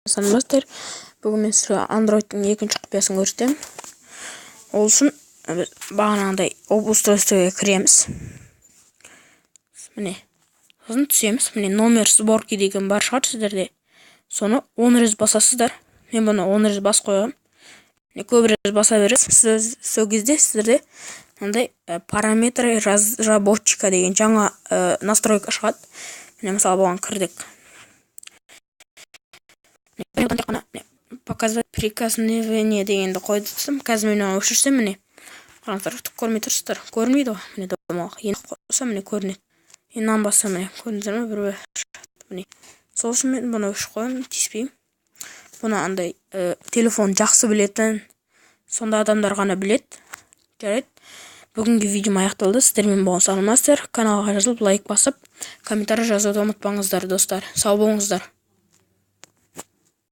Саламатсыздар. Бүгін мен сізге Android'тың екінші құпиясын көрсетемін. Ол үшін бағанағыдай устройствоға кіреміз. Міне, сосын түсеміз. Міне номер сборки деген бар шығар сіздерде. Соны 10 рет басасыздар. Мен бұны 10 рет басып қойғам. Көп рет баса бересіз. Сол кезде сіздерде мынандай параметры разработчика деген жаңа настройка шығады. Міне мысалы бұған кірдік. Показывать прикосновение дегенді қойды тұсым. Қазір мен оны өшірсем, міне қараңыздар, көрмей тұрсыздар. Көрмейді ғой. Міне домалақ. Енді қойса міне көрінеді. Енді басса міне көрдіңіздер ме? Бір міне. Сол үшін мен бұны өшіріп қоямын, тиіспеймін. Бұны андай телефон жақсы білетін, сонда адамдар ғана біледі. Жарайды. Бүгінгі видеом аяқталды. Сіздермен болған саламатсыздар. Каналға жазылып, лайк басып, комментарий жазуды ұмытпаңыздар, достар. Сау болыңыздар.